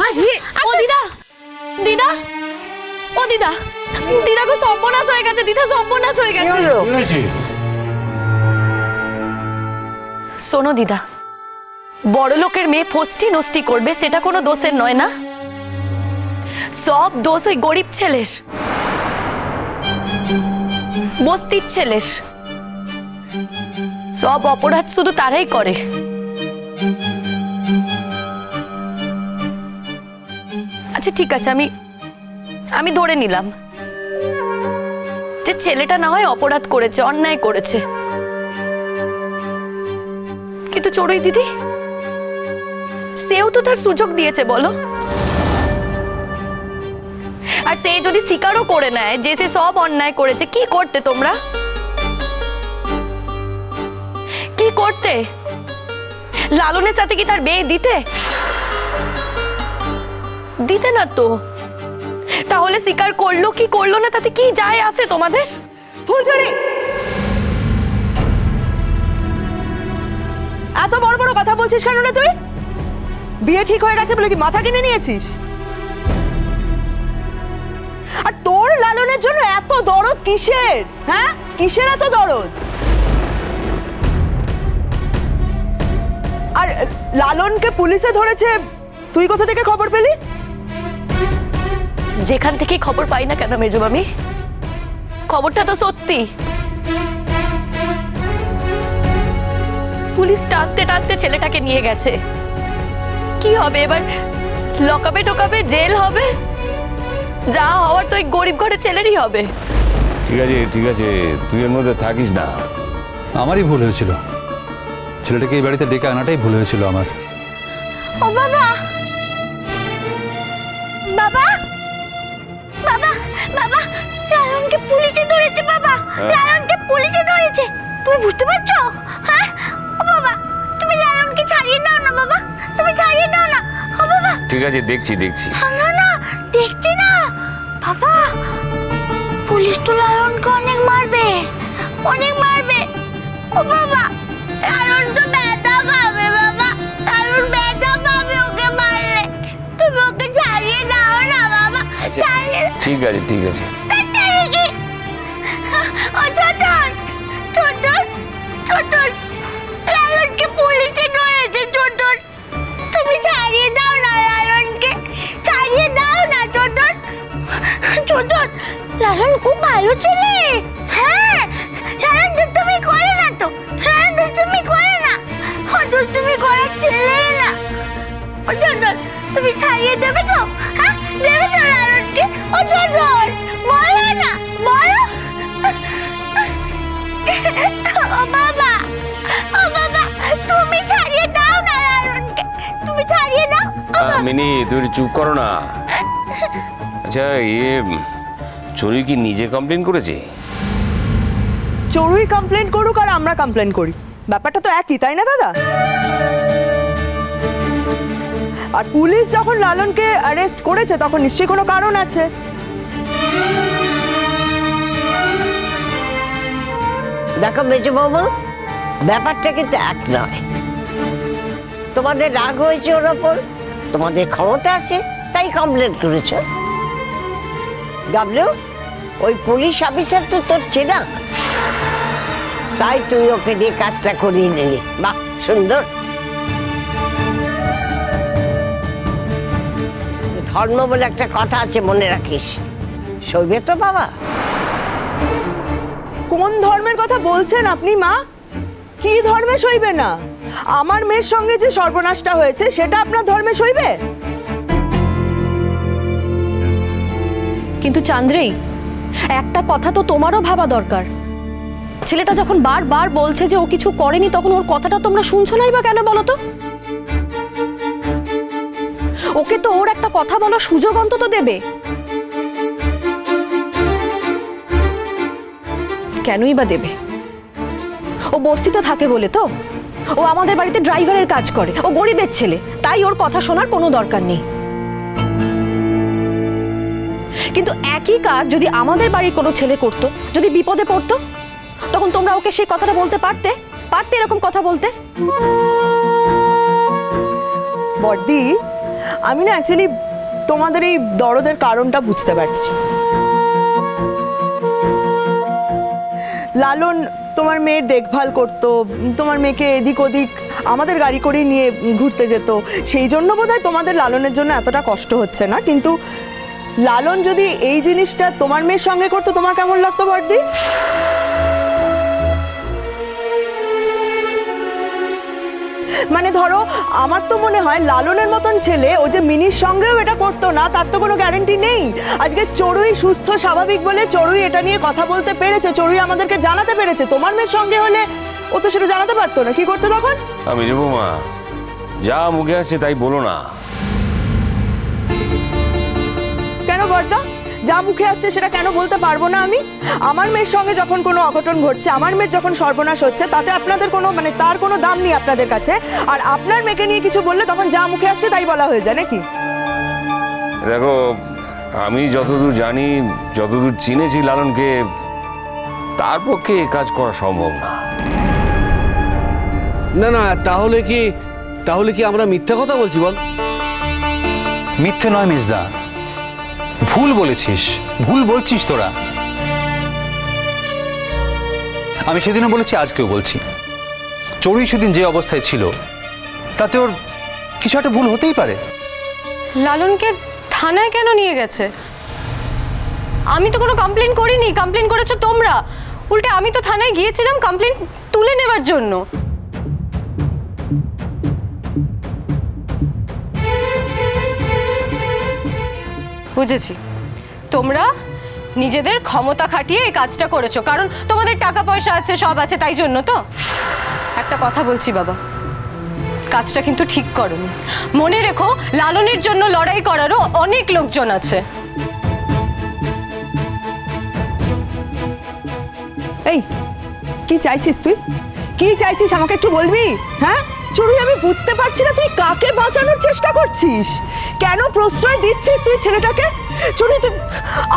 ও দিদা, দিদা, ও দিদা, দিদা গো সর্বনাশ হয়ে গেছে, দিদা সর্বনাশ হয়ে গেছে। শোনো দিদা, বড় লোকের মেয়ে ফষ্টি নষ্টি করবে সেটা কোনো দোষের নয় না, সব দোষ ওই গরিব ছেলের, বস্তির ছেলের। সব অপরাধ শুধু তারাই করে। আচ্ছা ঠিক আছে, আমি ধরে নিলাম যে ছেলেটা না হয় অপরাধ করেছে, অন্যায় করেছে, কিন্তু চড়ুই দিদি সেও তো তার সুযোগ দিয়েছে বলো। আর সে যদি স্বীকারও করে নেয় যে সে সব অন্যায় করেছে, কি করতে তোমরা? কি করতে? লালনের সাথে কি তার বিয়ে দিতে? দিতে না তো। তাহলে স্বীকার করলো কি করলো না তাতে কি যায় আসে তোমাদের? ফুলঝুরি, এত বড় বড় কথা বলছিস কেন রে তুই? বিয়ে ঠিক হয়ে গেছে বলে কি মাথা কিনে নিয়েছিস? আর তোর লালনের জন্য এত দরদ কিসের? হ্যাঁ, কিসের এত দরদ? আর লালনকে পুলিশে ধরেছে, তুই কোথা থেকে খবর পেলি? যেখান থেকে খবর পাই না কেন মেজো মামি, খবরটা তো সত্যি। পুলিশ টানতে টানতে ছেলেটাকে নিয়ে গেছে। কি হবে এবার? লকাবে টোকাবে, জেল হবে, যা হওয়ার তো ওই গরিব ঘরের ছেলেরই হবে। ঠিক আছে ঠিক আছে, তুই এর মধ্যে থাকিস না। আমারই ভুল হয়েছিল, ছেলেটাকে এই বাড়িতে ডেকে আনাটাই ভুল হয়েছিল আমার। ও বাবা, বাবা, বাবা, বাবা, লালনকে পুলিশে ধরেছে বাবা, লালনকে পুলিশে ধরেছে। তুমি বুঝতে পারছো? হ্যাঁ, ও বাবা, তুমি লালনকে ছাড়িয়ে দাও না বাবা, তুমি ছাড়িয়ে দাও না। ও বাবা, ঠিক আছে, দেখছি। না না, দেখছি না বাবা, পুলিশ তো লালনকে অনেক মারবে, অনেক মারবে। ও বাবা, লালন তো ব্যথা পাবে বাবা, লালন ব্যথা পাবে ওকে মারলে। তুমি ওকে ছাড়িয়ে দাও না বাবা, ছাড়িয়ে। ঠিক আছে। ও ছোটন, ছোটন, ছোটন, লালনকে পুলিশে ধরেছে ছোটন, তুমি ছাড়িয়ে দাও না লালনকে, ছাড়িয়ে দাও না ছোটন। ছোটন, লালন খুব ভালো ছেলে। হ্যাঁ, লালন দুষ্টুমি করে না তো, লালন দুষ্টুমি করে না, ও দুষ্টুমি করার ছেলে না। ও ছোটন, তুমি ছাড়িয়ে দেবে তো? হ্যাঁ, দেবে তো লালনকে? ও ছোটন, বলো না, বলো। ও বাবা, ও বাবা, তুমি ছাড়িয়ে দাও না লালনকে, তুমি ছাড়িয়ে দাও। মিনি, তুই চুপ করো না। আচ্ছা, চুরি কি নিজে কমপ্লেন করেছে? চড়ুই কমপ্লেন করুক আর আমরা কমপ্লেন করি, ব্যাপারটা তো একই, তাই না দাদা? আর পুলিশ যখন লালনকে অ্যারেস্ট করেছে তখন নিশ্চয়ই কোনো কারণ আছে। দেখো মেজবাবু, ব্যাপারটা কিন্তু এক নয়। তোমাদের রাগ হয়েছে ওর ওপর, তোমাদের ক্ষমতা আছে তাই কমপ্লেন করেছো। ডাবলু, ওই পুলিশ অফিসার তো তোর চেনা, তাই তুই ওকে দিয়ে কাজটা করিয়ে নিলি। বাহ, সুন্দর। ধর্ম বলে একটা কথা আছে, মনে রাখিস। সইবে তো বাবা? কোন ধর্মের কথা বলছেন আপনি মা? কি ধর্মে সইবে না? আমার মেয়ের সঙ্গে যে সর্বনাশটা হয়েছে সেটা আপনার ধর্মে সইবে? কিন্তু চান্দ্রেই, একটা কথা তো তোমারও ভাবা দরকার। ছেলেটা যখন বারবার বলছে যে ও কিছু করেনি, তখন ওর কথাটা তোমরা শুনছো নাই বা কেন বলো তো? ওকে তো ওর একটা কথা বলার সুযোগ অন্তত দেবে। কেনই বা দেবে? ও বস্তিতে থাকে বলে তো? ও আমাদের বাড়িতে ড্রাইভারের কাজ করে, ও গরিবের ছেলে, তাই ওর কথা শোনার কোনো দরকার নেই। কিন্তু একই কাজ যদি আমাদের বাড়ির কোনো ছেলে করতো, যদি বিপদে পড়তো, তখন তোমরা ওকে সেই কথাটা বলতে পারতে? এরকম কথা বলতে? বড়দি, আমি না অ্যাকচুয়ালি তোমাদের এই দরদের কারণটা বুঝতে পারছি। লালন তোমার মেয়ের দেখভাল করতো, তোমার মেয়েকে এদিক ওদিক আমাদের গাড়ি করে নিয়ে ঘুরতে যেত, সেই জন্য বোধহয় তোমাদের লালনের জন্য এতটা কষ্ট হচ্ছে না। কিন্তু লালন যদি এই জিনিসটা তোমার মেয়ের সঙ্গে করতো, তোমার কেমন লাগতো বর্দি? মানে ধরো, আমার তো মনে হয় লালনের মতন ছেলে ও যে মিনির সঙ্গেও এটা করতো না, তার তো কোনো গ্যারান্টি নেই। আজকে চড়ুই সুস্থ স্বাভাবিক বলে চড়ুই এটা নিয়ে কথা বলতে পেরেছে, চড়ুই আমাদেরকে জানাতে পেরেছে। তোমার মেয়ের সঙ্গে হলে ও তো সেটা জানাতে পারতো না, কি করতো তখন? আমি যাবো মা, যা মুখে আসছে তাই বলো না। কেন বর্দা, যা মুখে আসছে সেটা কেন বলতে পারবো না আমি? আমার মেয়ের সঙ্গে যখন কোনো অঘটন ঘটছে, আমার মেয়ের যখন সর্বনাশ হচ্ছে, তাতে আপনাদের কোনো মানে তার কোনো দাম নেই আপনাদের কাছে। আর আপনার মেয়েকে নিয়ে কিছু বললে তখন যা মুখে আসছে তাই বলা হয়ে যায় নাকি? দেখো, আমি যতদূর জানি, যতদূর চিনেছি লালনকে, তার পক্ষে এ কাজ করা সম্ভব না। না না, তাহলে কি আমরা মিথ্যা কথা বলছি বল? মিথ্যে নয় মেজদা, ভুল বলেছিস, ভুল বলছিস তোরা। আমি সেদিনও বলেছি, আজকেও বলছি, চড়ুই সেদিন যে অবস্থায় ছিল তাতে ওর কিছু একটা ভুল হতেই পারে। লালনকে থানায় কেন নিয়ে গেছে? আমি তো কোনো কমপ্লেন করিনি, কমপ্লেন করেছো তোমরা। উল্টে আমি তো থানায় গিয়েছিলাম কমপ্লেন তুলে নেওয়ার জন্য। বুঝেছি, তোমরা নিজেদের ক্ষমতা খাটিয়ে এই কাজটা করেছো, কারণ তোমাদের টাকা পয়সা আছে, সব আছে, তাই জন্য তো। একটা কথা বলছি বাবা, কাজটা কিন্তু ঠিক করোনি। মনে রেখো, লালনের জন্য লড়াই করারও অনেক লোকজন আছে। এই, কি চাইছিস তুই? কি চাইছিস আমাকে একটু বলবি? হ্যাঁ চড়ুই, আমি বুঝতে পারছি না তুই কাকে বাঁচানোর চেষ্টা করছিস, কেন প্রশ্রয় দিচ্ছিস তুই ছেলেটাকে? চড়ুই, তুই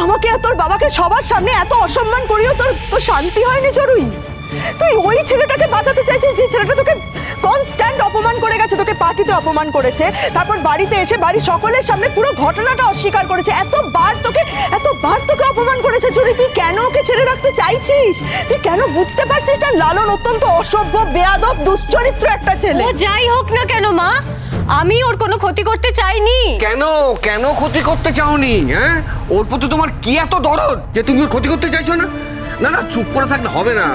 আমাকে আর তোর বাবাকে সবার সামনে এত অসম্মান করিও তোর শান্তি হয়নি চড়ুই? তুই ওই ছেলেটাকে বাঁচাতে চাইছিস যে ছেলেটা তোকে কনস্ট্যান্ট অপমান করে গেছে, তোকে পার্টিতে অপমান করেছে, তারপর বাড়িতে এসে বাড়ির সকলের সামনে পুরো ঘটনাটা অস্বীকার করেছে, এতবার তোকে অপমান করেছে। চড়ুই, তুই কেন ওকে ছেড়ে রাখতে চাইছিস? তুই কেন বুঝতে পারছিস না লালন অত্যন্ত অসভ্য, বেয়াদব, দুশ্চরিত্র একটা ছেলে? ও যাই হোক না কেন মা, আমি ওর কোনো ক্ষতি করতে চাইনি। কেন ক্ষতি করতে চাওনি? হ্যাঁ, ওর প্রতি তোমার কি এত দরদ যে তুমি ওর ক্ষতি করতে চাইছো না? না না, চুপ করে থাকলে হবে না।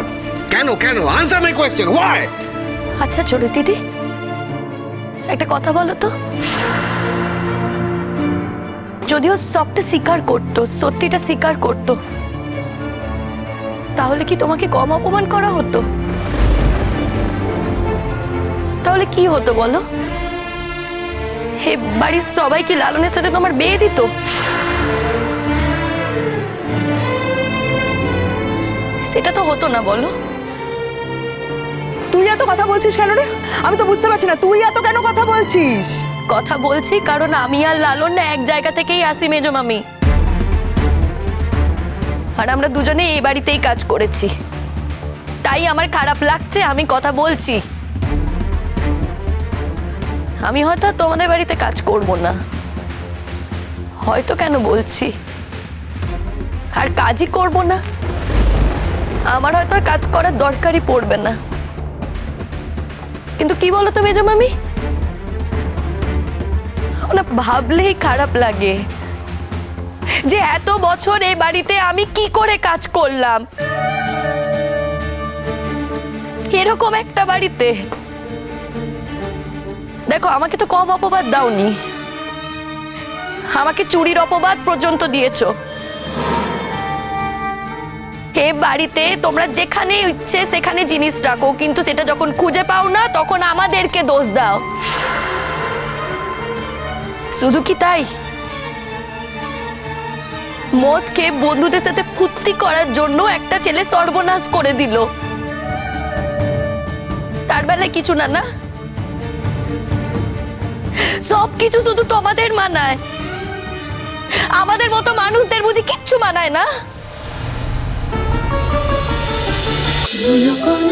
কেন আনসার মাই কোয়েশ্চেন, হোয়াই? আচ্ছা চড়ুই দিদি, একটা কথা বলো তো, যদিও সবটা স্বীকার করতো, সত্যিটা স্বীকার করতো, তাহলে কি তোমাকে কম অপমান করা হতো? তাহলে কি হতো বলো? হে বাড়ির সবাই কি লালনের সাথে তোমার বিয়ে দিত? সেটা তো হতো না, বলো? তুই এত কথা বলছিস কেন রে? আমি তো বুঝতে পারছি না তুই এত কেন কথা বলছিস। কথা বলছি কারণ আমি আর লালন না এক জায়গা থেকেই আসি মেজো মামি, আর আমরা দুজনে এই বাড়িতেই কাজ করেছি, তাই আমার খারাপ লাগছে, আমি কথা বলছি। আমি হয়তো তোমাদের বাড়িতে কাজ করব না, হয়তো কেন বলছি, আর কাজই করব না, আমার হয়তো আর কাজ করার দরকারই পড়বে না। কিন্তু কি বলো তো মেজো মামি, না ভাবলেই খারাপ লাগে যে এত বছর এই বাড়িতে আমি কি করে কাজ করলাম, এরকম একটা বাড়িতে। দেখো, আমাকে তো কম অপবাদ দাওনি, আমাকে চুরির অপবাদ পর্যন্ত দিয়েছো। এ বাড়িতে তোমরা যেখানে ইচ্ছে সেখানে জিনিস রাখো, কিন্তু সেটা যখন খুঁজে পাও না তখন আমাদেরকে দোষ দাও। শুধু কি তাই? মদ খেয়ে বন্ধুদের সাথে ফুর্তি করার জন্য একটা ছেলে সর্বনাশ করে দিল, তার বেলায় কিছু না, না সবকিছু শুধু তোমাদের মানায়, আমাদের মতো মানুষদের বুঝি কিচ্ছু মানায় না? Look on